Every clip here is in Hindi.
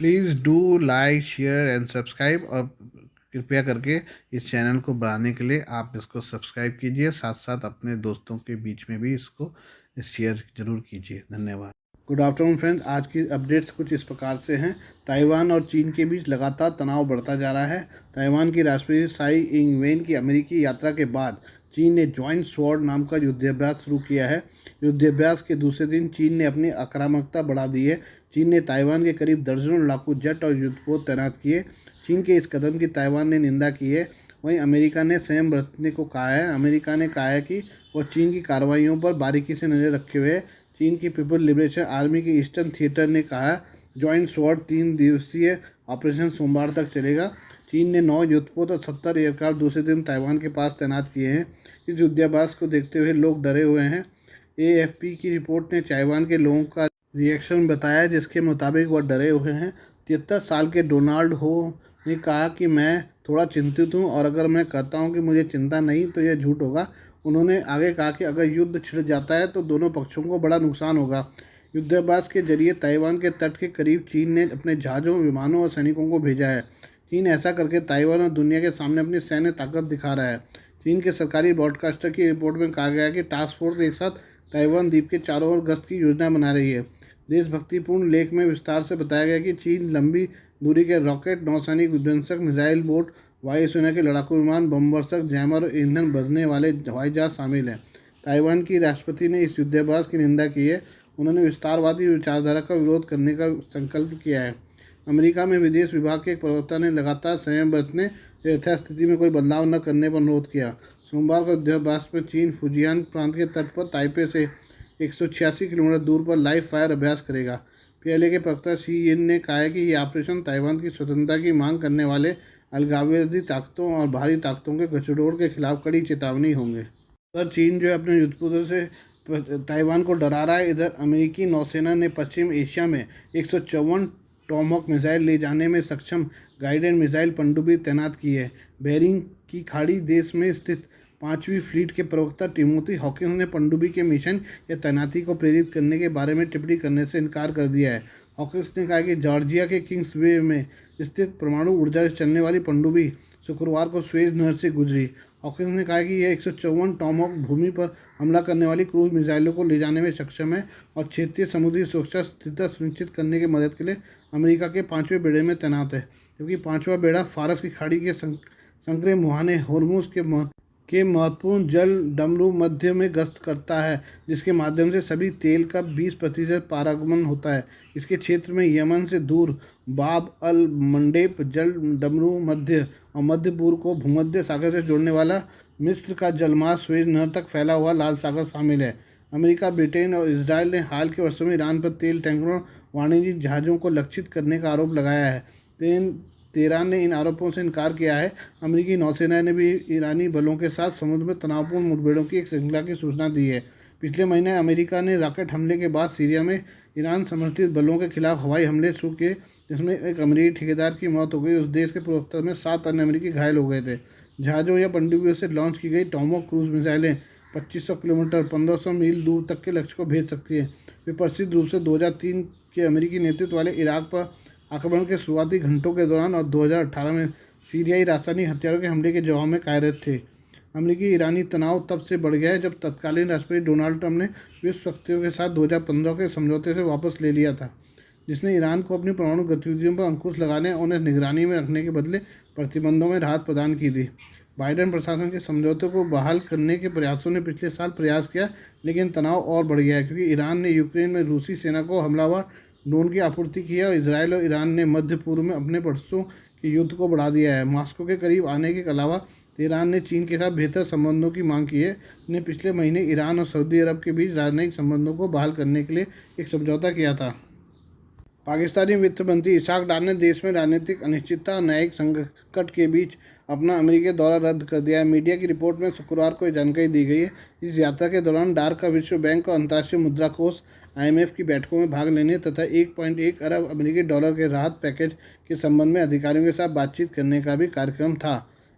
Please do like share and subscribe, और कृपया करके इस चैनल को बढ़ाने के लिए आप इसको सब्सक्राइब कीजिए, साथ साथ अपने दोस्तों के बीच में भी इसको शेयर जरूर कीजिए। धन्यवाद। गुड आफ्टरनून फ्रेंड्स, आज की अपडेट्स कुछ इस प्रकार से हैं। ताइवान और चीन के बीच लगातार तनाव बढ़ता जा रहा है। ताइवान की राष्ट्रपति साई इंग वेन की अमेरिकी यात्रा के बाद चीन ने ज्वाइंट स्वॉर्ड नाम का युद्धाभ्यास शुरू किया है। युद्धाभ्यास के दूसरे दिन चीन ने अपनी आक्रामकता बढ़ा दी है। चीन ने ताइवान के करीब दर्जनों लड़ाकू जेट और युद्धपोत तैनात किए। चीन के इस कदम की ताइवान ने निंदा की है। वहीं अमेरिका ने संयम बरतने को कहा है। अमेरिका ने कहा है कि वह चीन की कार्रवाइयों पर बारीकी से नज़र रखे हुए है। चीन की पीपल लिबरेशन आर्मी के ईस्टर्न थिएटर ने कहा ज्वाइंट स्वॉर्ड 3 दिवसीय ऑपरेशन सोमवार तक चलेगा। चीन ने 9 युद्धपोत और 70 एयरक्राफ्ट दूसरे दिन ताइवान के पास तैनात किए हैं। इस युद्धाभ्यास को देखते हुए लोग डरे हुए हैं। एएफपी की रिपोर्ट ने ताइवान के लोगों का रिएक्शन बताया, जिसके मुताबिक वह डरे हुए हैं। 73 साल के डोनाल्ड हो ने कहा कि मैं थोड़ा चिंतित हूं, और अगर मैं कहता हूं कि मुझे चिंता नहीं तो यह झूठ होगा। उन्होंने आगे कहा कि अगर युद्ध छिड़ जाता है तो दोनों पक्षों को बड़ा नुकसान होगा। युद्धाभ्यास के जरिए ताइवान के तट के करीब चीन ने अपने जहाज़ों, विमानों और सैनिकों को भेजा है। चीन ऐसा करके ताइवान और दुनिया के सामने अपनी सैन्य ताकत दिखा रहा है। चीन के सरकारी ब्रॉडकास्टर की रिपोर्ट में कहा गया है कि टास्क फोर्स एक साथ ताइवान द्वीप के चारों ओर गश्त की योजना बना रही है। देशभक्तिपूर्ण लेख में विस्तार से बताया गया कि चीन लंबी दूरी के रॉकेट, नौसैनिक विध्वंसक मिसाइल बोट, वायुसेना के लड़ाकू विमान, बमवर्षक, जैमर और ईंधन भरने वाले हवाई जहाज शामिल हैं। ताइवान की राष्ट्रपति ने इस युद्धाभ्यास की निंदा की है। उन्होंने विस्तारवादी विचारधारा का विरोध करने का संकल्प किया है। अमेरिका में विदेश विभाग के एक प्रवक्ता ने लगातार संयम बरतने, यथास्थिति में कोई बदलाव न करने पर अनुरोध किया। सोमवार को युद्धाभ्यास में चीन फुजियान प्रांत के तट पर ताइपे से 186 किलोमीटर दूर पर लाइव फायर अभ्यास करेगा। पीएलए के प्रवक्ता शी यिन ने कहा है कि ये ऑपरेशन ताइवान की स्वतंत्रता की मांग करने वाले अलगाववादी ताकतों और बाहरी ताकतों के गठजोड़ के खिलाफ कड़ी चेतावनी होंगे। उधर चीन जो है अपने युद्धपोतों से ताइवान को डरा रहा है। इधर अमेरिकी नौसेना ने पश्चिम एशिया में 154 टॉमहॉक मिसाइल ले जाने में सक्षम गाइडेड मिसाइल पनडुब्बी तैनात की है। बेरिंग की खाड़ी देश में स्थित 5वीं फ्लीट के प्रवक्ता टिमोथी हॉकिंस ने पनडुब्बी के मिशन या तैनाती को प्रेरित करने के बारे में टिप्पणी करने से इनकार कर दिया है। हॉकिंस ने कहा कि जॉर्जिया के किंग्स वे में स्थित परमाणु ऊर्जा से चलने वाली पनडुब्बी शुक्रवार को स्वेज नहर से गुजरी। हॉकिंस ने कहा कि यह 154 टॉमहॉक भूमि पर हमला करने वाली क्रूज मिसाइलों को ले जाने में सक्षम है और क्षेत्रीय समुद्री सुरक्षा स्थिरता सुनिश्चित करने की मदद के लिए अमेरिका के 5वें बेड़े में तैनात है। जबकि 5वां बेड़ा फारस की खाड़ी के संकरे मुहाने होर्मुज के महत्वपूर्ण जल डमरू मध्य में गश्त करता है, जिसके माध्यम से सभी तेल का 20% पारागमन होता है। इसके क्षेत्र में यमन से दूर बाब अल मंडेब जल डमरू मध्य और मध्य पूर्व को भूमध्य सागर से जोड़ने वाला मिस्र का जलमार्ग स्वेज नहर तक फैला हुआ लाल सागर शामिल है। अमेरिका, ब्रिटेन और इसराइल ने हाल के वर्षों में ईरान पर तेल टैंकरों, वाणिज्यिक जहाज़ों को लक्षित करने का आरोप लगाया है। तेहरान ने इन आरोपों से इनकार किया है। अमेरिकी नौसेना ने भी ईरानी बलों के साथ समुद्र में तनावपूर्ण मुठभेड़ों की एक श्रृंखला की सूचना दी है। पिछले महीने अमेरिका ने रॉकेट हमले के बाद सीरिया में ईरान समर्थित बलों के खिलाफ हवाई हमले शुरू किए, जिसमें एक अमेरिकी ठेकेदार की मौत हो गई। उस देश के प्रवक्ता में 7 अन्य अमेरिकी घायल हो गए थे। जहाज़ों या पनडुब्बियों से लॉन्च की गई टॉमहॉक क्रूज मिसाइलें 2500 किलोमीटर 1500 मील दूर तक के लक्ष्य को भेज सकती हैं। वे प्रसिद्ध रूप से 2003 के अमेरिकी नेतृत्व वाले इराक पर आक्रमण के शुरुआती घंटों के दौरान और 2018 में सीरियाई रासायनिक हथियारों के हमले के जवाब में कार्यरत थे। अमेरिकी ईरानी तनाव तब से बढ़ गया है जब तत्कालीन राष्ट्रपति डोनाल्ड ट्रंप ने विश्व शक्तियों के साथ 2015 के समझौते से वापस ले लिया था, जिसने ईरान को अपनी परमाणु गतिविधियों पर अंकुश लगाने और उन्हें निगरानी में रखने के बदले प्रतिबंधों में राहत प्रदान की थी। बाइडेन प्रशासन के समझौते को बहाल करने के प्रयासों ने पिछले साल प्रयास किया, लेकिन तनाव और बढ़ गया है क्योंकि ईरान ने यूक्रेन में रूसी सेना को हमलावर ड्रोन की आपूर्ति की है और इसराइल और ईरान ने मध्य पूर्व में अपने पड़ोसियों के युद्ध को बढ़ा दिया है। मॉस्को के करीब आने के अलावा तेहरान ने चीन के साथ बेहतर संबंधों की मांग की है। ने पिछले महीने ईरान और सऊदी अरब के बीच राजनयिक संबंधों को बहाल करने के लिए एक समझौता किया था। पाकिस्तानी वित्त मंत्री इसाक डार ने देश में राजनीतिक अनिश्चितता और न्यायिक संकट के बीच अपना अमेरिकी दौरा रद्द कर दिया है। मीडिया की रिपोर्ट में शुक्रवार को यह जानकारी दी गई है। इस यात्रा के दौरान डार का विश्व बैंक और अंतर्राष्ट्रीय मुद्रा कोष IMF की बैठकों में भाग लेने तथा 1.1 अरब अमेरिकी डॉलर के राहत पैकेज के संबंध में अधिकारियों के साथ बातचीत करने का भी कार्यक्रम था।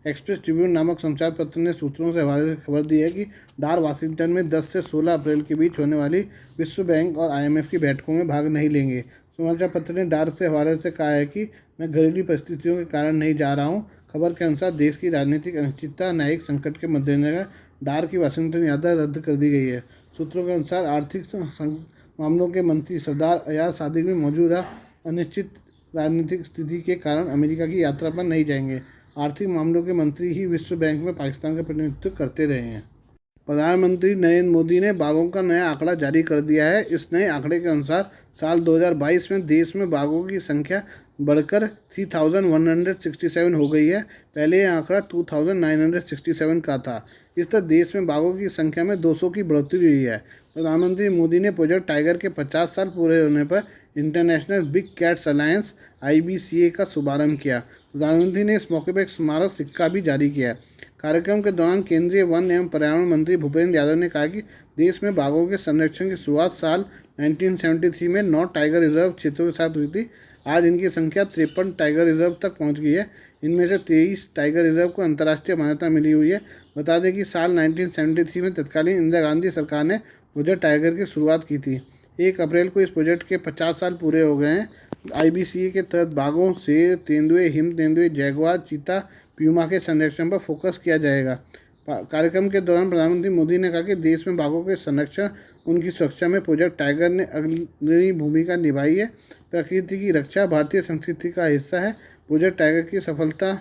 एक्सप्रेस ट्रिब्यून नामक समाचार पत्र ने सूत्रों से हवाले से खबर दी है कि डार वाशिंगटन में 10 से 16 अप्रैल के बीच होने वाली विश्व बैंक और IMF की बैठकों में भाग नहीं लेंगे। समाचार पत्र ने डार से हवाले से कहा है कि मैं घरेलू परिस्थितियों के कारण नहीं जा रहा हूँ। खबर के अनुसार देश की राजनीतिक अनिश्चितता, न्यायिक संकट के मद्देनजर डार की वाशिंगटन यात्रा रद्द कर दी गई है। सूत्रों के अनुसार आर्थिक मामलों के मंत्री सरदार अयाज सादिक भी मौजूदा अनिश्चित राजनीतिक स्थिति के कारण अमेरिका की यात्रा पर नहीं जाएंगे। आर्थिक मामलों के मंत्री ही विश्व बैंक में पाकिस्तान का प्रतिनिधित्व करते रहे हैं। प्रधानमंत्री नरेंद्र मोदी ने बाघों का नया आंकड़ा जारी कर दिया है। इस नए आंकड़े के अनुसार साल 2022 में देश में बाघों की संख्या बढ़कर 3167 हो गई है। पहले यह आंकड़ा 2967 का था। इस तरह देश में बाघों की संख्या में 200 की बढ़ोतरी हुई है। प्रधानमंत्री मोदी ने प्रोजेक्ट टाइगर के 50 साल पूरे होने पर international big cats alliance IBCA का शुभारंभ किया। प्रधानमंत्री ने इस मौके पर एक स्मारक सिक्का भी जारी किया। कार्यक्रम के दौरान केंद्रीय वन एवं पर्यावरण मंत्री भूपेंद्र यादव ने कहा कि देश में बाघों के संरक्षण की शुरुआत साल 1973 में 9 टाइगर रिजर्व क्षेत्रों के साथ हुई थी। आज इनकी संख्या 53 टाइगर रिजर्व तक पहुंच गई है। इनमें से 23 टाइगर रिजर्व को अंतर्राष्ट्रीय मान्यता मिली हुई है। बता दें कि साल 1973 में तत्कालीन इंदिरा गांधी सरकार ने प्रोजेक्ट टाइगर की शुरुआत की थी। 1 अप्रैल को इस प्रोजेक्ट के 50 साल पूरे हो गए हैं। IBCA के तहत बाघों, शेर, तेंदुए, हिम तेंदुए, जैगुआर, चीता, प्यूमा के संरक्षण पर फोकस किया जाएगा। कार्यक्रम के दौरान प्रधानमंत्री मोदी ने कहा कि देश में बाघों के संरक्षण, उनकी सुरक्षा में प्रोजेक्ट टाइगर ने अग्रणी भूमिका निभाई है। प्रकृति की रक्षा भारतीय संस्कृति का हिस्सा है। प्रोजेक्ट टाइगर की सफलता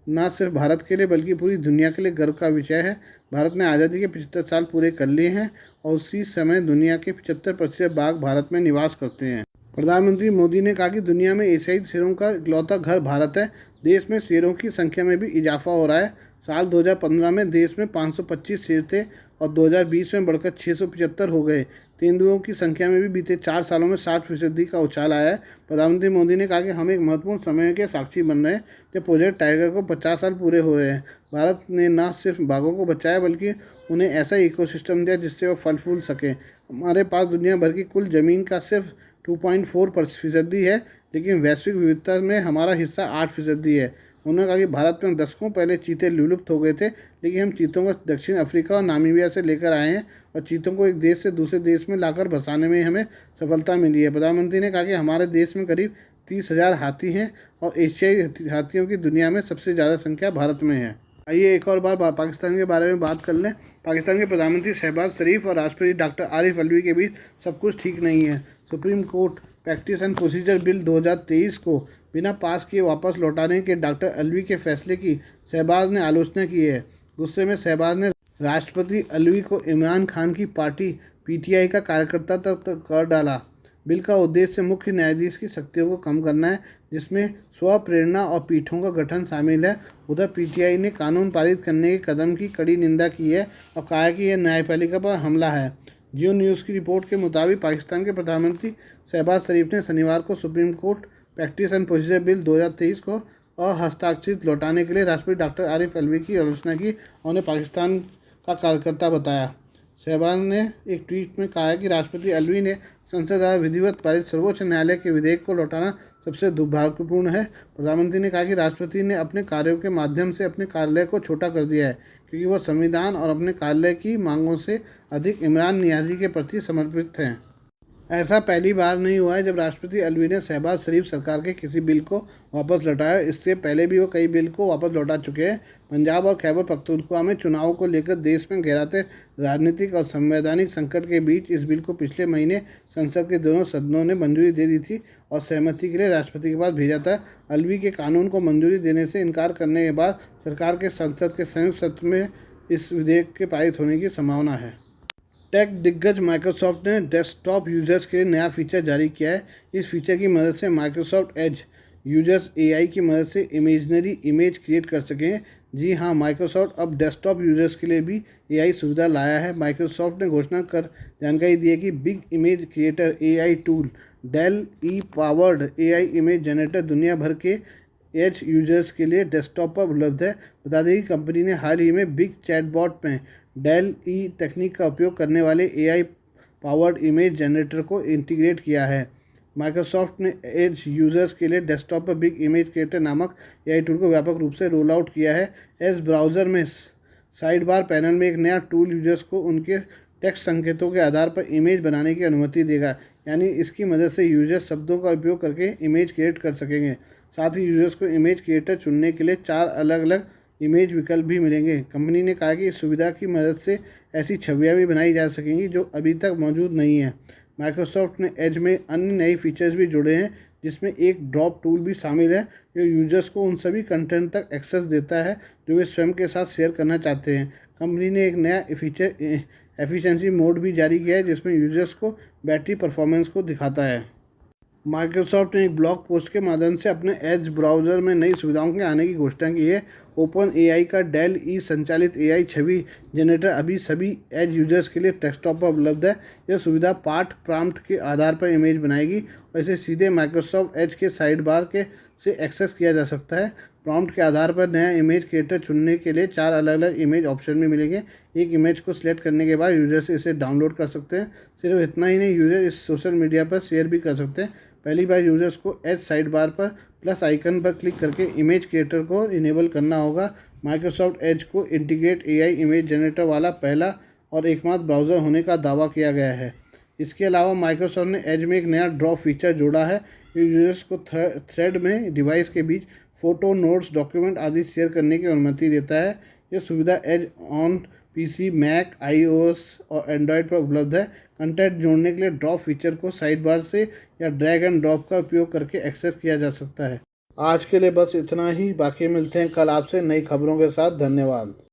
न सिर्फ भारत के लिए बल्कि पूरी दुनिया के लिए गर्व का विषय है। भारत ने आज़ादी के 75 साल पूरे कर लिए हैं और उसी समय दुनिया के 75% बाघ भारत में निवास करते हैं। प्रधानमंत्री मोदी ने कहा कि दुनिया में एशियाई शेरों का इकलौता घर भारत है। देश में शेरों की संख्या में भी इजाफा हो रहा है। साल 2015 में देश में 525 शेर थे और 2020 में बढ़कर 675 हो गए। तेंदुओं की संख्या में भी बीते 4 सालों में 60% का उछाल आया है। प्रधानमंत्री मोदी ने कहा कि हम एक महत्वपूर्ण समय के साक्षी बन रहे हैं जब प्रोजेक्ट टाइगर को 50 साल पूरे हो रहे हैं। भारत ने न सिर्फ बाघों को बचाया बल्कि उन्हें ऐसा इकोसिस्टम दिया जिससे वो फल फूल सके। हमारे पास दुनिया भर की कुल ज़मीन का सिर्फ 2.4% है, लेकिन वैश्विक विविधता में हमारा हिस्सा 8% है। उन्होंने कहा कि भारत में दशकों पहले चीते विलुप्त हो गए थे, लेकिन हम चीतों को दक्षिण अफ्रीका और नामीबिया से लेकर आए हैं और चीतों को एक देश से दूसरे देश में लाकर बसाने में हमें सफलता मिली है। प्रधानमंत्री ने कहा कि हमारे देश में करीब 30,000 हाथी हैं और एशियाई हाथियों की दुनिया में सबसे ज़्यादा संख्या भारत में है। आइए एक और बार पाकिस्तान के बारे में बात कर लें। पाकिस्तान के प्रधानमंत्री शहबाज शरीफ और राष्ट्रपति डॉक्टर आरिफ अलवी के बीच सब कुछ ठीक नहीं है। Supreme court practice and procedure bill 2023 को बिना पास किए वापस लौटाने के डॉक्टर अलवी के फैसले की शहबाज ने आलोचना की है। गुस्से में शहबाज ने राष्ट्रपति अलवी को इमरान खान की पार्टी PTI का कार्यकर्ता तक कर डाला। बिल का उद्देश्य मुख्य न्यायाधीश की शक्तियों को कम करना है, जिसमें स्वप्रेरणा और पीठों का गठन शामिल है। उधर PTI ने कानून पारित करने के कदम की कड़ी निंदा की है और कहा है कि यह न्यायपालिका पर हमला है। जियो न्यूज़ की रिपोर्ट के मुताबिक पाकिस्तान के प्रधानमंत्री शहबाज शरीफ ने शनिवार को supreme court practice and procedure bill 2023 को अहस्ताक्षरित लौटाने के लिए राष्ट्रपति डॉक्टर आरिफ अलवी की आलोचना की और उन्हें पाकिस्तान का कार्यकर्ता बताया। शहबाज ने एक ट्वीट में कहा है कि राष्ट्रपति अलवी ने संसद द्वारा विधिवत पारित सर्वोच्च न्यायालय के विधेयक को लौटाना सबसे दुर्भाग्यपूर्ण है। प्रधानमंत्री ने कहा कि राष्ट्रपति ने अपने कार्यों के माध्यम से अपने कार्यालय को छोटा कर दिया है, क्योंकि वह संविधान और अपने कार्यालय की मांगों से अधिक इमरान नियाज़ी के प्रति समर्पित हैं। ऐसा पहली बार नहीं हुआ है जब राष्ट्रपति अलवी ने शहबाज शरीफ सरकार के किसी बिल को वापस लौटाया। इससे पहले भी वो कई बिल को वापस लौटा चुके हैं। पंजाब और खैबर पख्तूनख्वा में चुनाव को लेकर देश में गहराते राजनीतिक और संवैधानिक संकट के बीच इस बिल को पिछले महीने संसद के दोनों सदनों ने मंजूरी दे दी थी और सहमति के लिए राष्ट्रपति के पास भेजा था। अलवी के कानून को मंजूरी देने से इनकार करने के बाद सरकार के संसद के संयुक्त सत्र में इस विधेयक के पारित होने की संभावना है। टेक दिग्गज माइक्रोसॉफ्ट ने डेस्कटॉप यूजर्स के लिए नया फीचर जारी किया है। इस फीचर की मदद से माइक्रोसॉफ्ट एज यूजर्स AI की मदद से इमेजनरी इमेज क्रिएट कर सकें। जी हाँ, माइक्रोसॉफ्ट अब डेस्कटॉप यूजर्स के लिए भी AI सुविधा लाया है। माइक्रोसॉफ्ट ने घोषणा कर जानकारी दी है कि big image creator AI tool DALL-E powered AI image generator दुनिया भर के एज यूजर्स के लिए डेस्कटॉप पर उपलब्ध है। बता दें कि कंपनी ने हाल ही में बिग चैटबॉट में डेल तकनीक का उपयोग करने वाले AI पावर्ड इमेज जनरेटर को इंटीग्रेट किया है। माइक्रोसॉफ्ट ने एज यूजर्स के लिए डेस्कटॉप पर बिग इमेज क्रिएटर नामक AI टूल को व्यापक रूप से रोल आउट किया है। एज ब्राउज़र में साइड बार पैनल में एक नया टूल यूजर्स को उनके टेक्स्ट संकेतों के आधार पर इमेज बनाने की अनुमति देगा। यानी इसकी मदद से यूजर्स शब्दों का उपयोग करके इमेज क्रिएट कर सकेंगे। साथ ही यूजर्स को इमेज क्रिएटर चुनने के लिए 4 अलग अलग इमेज विकल्प भी मिलेंगे। कंपनी ने कहा कि इस सुविधा की मदद से ऐसी छवियां भी बनाई जा सकेंगी जो अभी तक मौजूद नहीं है। माइक्रोसॉफ्ट ने एज में अन्य नए फीचर्स भी जुड़े हैं, जिसमें एक ड्रॉप टूल भी शामिल है जो यूजर्स को उन सभी कंटेंट तक एक्सेस देता है जो वे स्वयं के साथ शेयर करना चाहते हैं। कंपनी ने एक नया फीचर एफिशिएंसी मोड भी जारी किया है जिसमें यूजर्स को बैटरी परफॉर्मेंस को दिखाता है। माइक्रोसॉफ्ट ने एक ब्लॉग पोस्ट के माध्यम से अपने एज ब्राउज़र में नई सुविधाओं के आने की घोषणा की है। ओपन एआई का डेल ई संचालित एआई छवि जनरेटर अभी सभी एज यूजर्स के लिए डेस्कटॉप पर उपलब्ध है। यह सुविधा पाठ प्रॉम्प्ट के आधार पर इमेज बनाएगी और इसे सीधे माइक्रोसॉफ्ट एज के साइड बार के से एक्सेस किया जा सकता है। प्रॉम्प्ट के आधार पर नया इमेज क्रिएटर चुनने के लिए 4 अलग अलग इमेज ऑप्शन भी मिलेंगे। एक इमेज को सिलेक्ट करने के बाद यूजर से इसे डाउनलोड कर सकते हैं। सिर्फ इतना ही नहीं, यूजर इस सोशल मीडिया पर शेयर भी कर सकते हैं। पहली बार यूजर्स को एज साइड बार पर प्लस आइकन पर क्लिक करके इमेज क्रिएटर को इनेबल करना होगा। माइक्रोसॉफ्ट एज को इंटीग्रेट एआई इमेज जनरेटर वाला पहला और एकमात्र ब्राउज़र होने का दावा किया गया है। इसके अलावा माइक्रोसॉफ्ट ने एज में एक नया ड्रॉप फीचर जोड़ा है जो यूजर्स को थ्रेड में डिवाइस के बीच फ़ोटो, नोट्स, डॉक्यूमेंट आदि शेयर करने की अनुमति देता है। यह सुविधा Edge on PC, Mac, iOS और एंड्रॉयड पर उपलब्ध है। कंटेंट जोड़ने के लिए ड्रॉप फीचर को साइड बार से या ड्रैग एंड ड्रॉप का उपयोग करके एक्सेस किया जा सकता है। आज के लिए बस इतना ही। बाकी मिलते हैं कल आपसे नई खबरों के साथ। धन्यवाद।